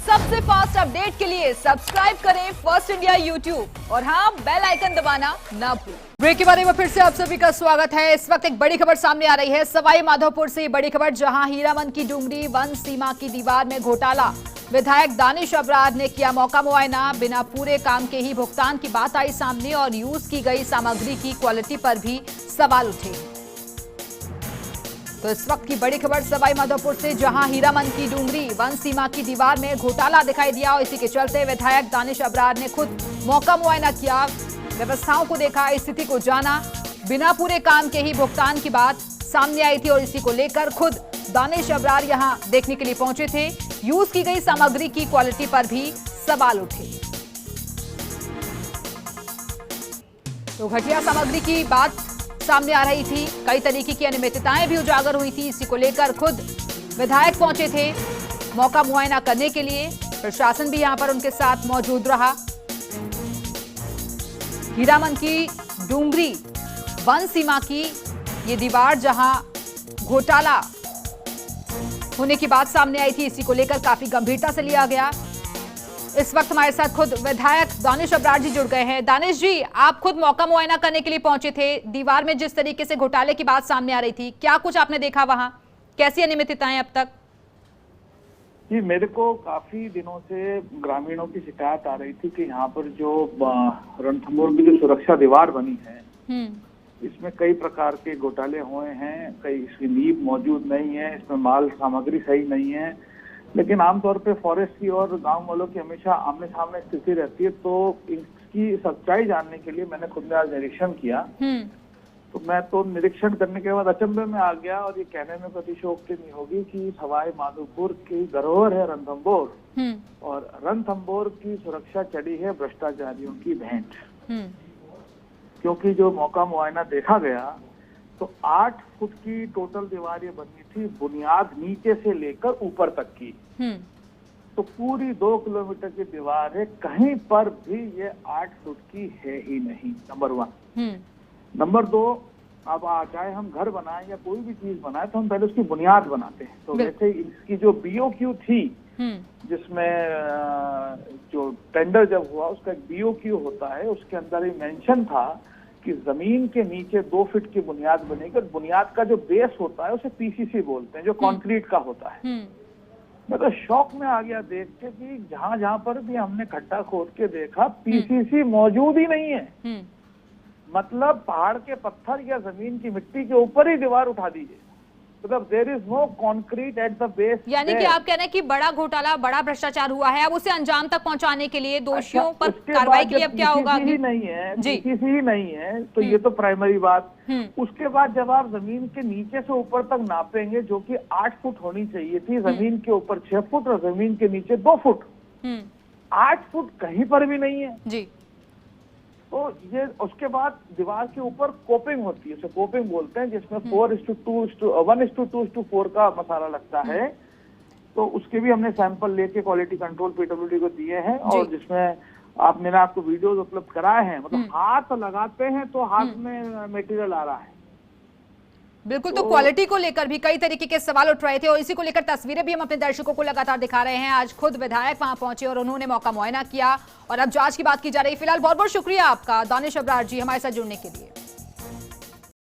सबसे fast update के लिए सब्सक्राइब करें फर्स्ट इंडिया यूट्यूब और हाँ, बेल आइकन दबाना ना भूलें। ब्रेक के बारे में फिर से आप सभी का स्वागत है। इस वक्त एक बड़ी खबर सामने आ रही है सवाई माधोपुर से। बड़ी खबर, जहां हीरामन की डूंगरी वन सीमा की दीवार में घोटाला। विधायक दानिश अबरार ने किया मौका मुआयना। बिना पूरे काम के ही भुगतान की बात आई सामने और यूज की गई सामग्री की क्वालिटी पर भी सवाल उठे। तो इस वक्त की बड़ी खबर सवाई माधोपुर से, जहां हीरामन की डूंगरी वन सीमा की दीवार में घोटाला दिखाई दिया और इसी के चलते विधायक दानिश अबरार ने खुद मौका मुआयना किया, व्यवस्थाओं को देखा, स्थिति को जाना। बिना पूरे काम के ही भुगतान की बात सामने आई थी और इसी को लेकर खुद दानिश अबरार यहां देखने के लिए पहुंचे थे। यूज की गई सामग्री की क्वालिटी पर भी सवाल उठे। तो घटिया सामग्री की बात सामने आ रही थी, कई तरीके की अनियमितताएं भी उजागर हुई थी। इसी को लेकर खुद विधायक पहुंचे थे मौका मुआयना करने के लिए। प्रशासन भी यहां पर उनके साथ मौजूद रहा। हीरामन की डूंगरी वन सीमा की ये दीवार, जहां घोटाला होने की बात सामने आई थी, इसी को लेकर काफी गंभीरता से लिया गया। इस वक्त हमारे साथ खुद विधायक दानिश अबरार जी जुड़ गए हैं। दानिश जी, आप खुद मौका मुआयना करने के लिए पहुंचे थे। दीवार में जिस तरीके से घोटाले की बात सामने आ रही थी, क्या कुछ आपने देखा वहां? कैसी अनियमितताएं अब तक? जी, मेरे को काफी दिनों से ग्रामीणों की शिकायत आ रही थी कि यहाँ पर जो रणथंभौर की जो सुरक्षा दीवार बनी है, इसमें कई प्रकार के घोटाले हुए हैं। कई इसकी नींव मौजूद नहीं है, इसमें माल सामग्री सही नहीं है। लेकिन आमतौर पे फॉरेस्ट की और गांव वालों की हमेशा आमने सामने स्थिति रहती है। तो इसकी सच्चाई जानने के लिए मैंने खुद ने आज निरीक्षण किया। तो मैं तो निरीक्षण करने के बाद अचंभे में आ गया और ये कहने में अतिशयोक्ति नहीं होगी कि सवाई माधोपुर की धरोहर है रणथंभौर, और रणथंभौर की सुरक्षा चढ़ी है भ्रष्टाचारियों की भेंट। क्योंकि जो मौका मुआयना देखा गया तो 8 फुट की टोटल दीवार ये बनी थी, बुनियाद नीचे से लेकर ऊपर तक की। तो पूरी 2 किलोमीटर की दीवार है, कहीं पर भी ये 8 फुट की है ही नहीं, नंबर 1। नंबर 2, अब चाहे हम घर बनाए या कोई भी चीज बनाए तो हम पहले उसकी बुनियाद बनाते हैं। तो वैसे इसकी जो BOQ थी, जिसमें जो टेंडर जब हुआ उसका एक BOQ होता है, उसके अंदर ही मेंशन था कि जमीन के नीचे 2 फीट की बुनियाद बनेगी। बुनियाद का जो बेस होता है उसे PCC बोलते हैं, जो कंक्रीट का होता है। मैं तो शौक में आ गया देख के कि जहां जहां पर भी हमने खड्डा खोद के देखा, PCC मौजूद ही नहीं है। मतलब पहाड़ के पत्थर या जमीन की मिट्टी के ऊपर ही दीवार उठा दीजिए, मतलब there is no concrete at the base. यानी कि आप कह रहे हैं कि बड़ा घोटाला, बड़ा भ्रष्टाचार हुआ है। अब उसे अंजाम तक पहुंचाने के लिए दोषियों पर कार्रवाई के लिए अब क्या होगा? ही नहीं है, PCC ही नहीं है, तो ये तो प्राइमरी बात। उसके बाद जब आप जमीन के नीचे से ऊपर तक नापेंगे, जो कि 8 फुट होनी चाहिए थी, जमीन के ऊपर 6 फुट और जमीन के नीचे 2 फुट, 8 फुट कहीं पर भी नहीं है जी। तो ये उसके बाद दीवार के ऊपर कोपिंग होती है, उसे कोपिंग बोलते हैं, जिसमें 4:1:2:4 का मसाला लगता है। तो उसके भी हमने सैंपल लेके क्वालिटी कंट्रोल PWD को दिए हैं, और जिसमें मैंने आपको वीडियोस उपलब्ध कराए हैं। मतलब हाथ लगाते हैं तो हाथ में मटेरियल आ रहा है। बिल्कुल। तो क्वालिटी को लेकर भी कई तरीके के सवाल उठ रहे थे और इसी को लेकर तस्वीरें भी हम अपने दर्शकों को लगातार दिखा रहे हैं। आज खुद विधायक वहां पहुंचे और उन्होंने मौका मुआयना किया और अब जांच की बात की जा रही है। फिलहाल बहुत बहुत शुक्रिया आपका दानिश अबरार जी हमारे साथ जुड़ने के लिए।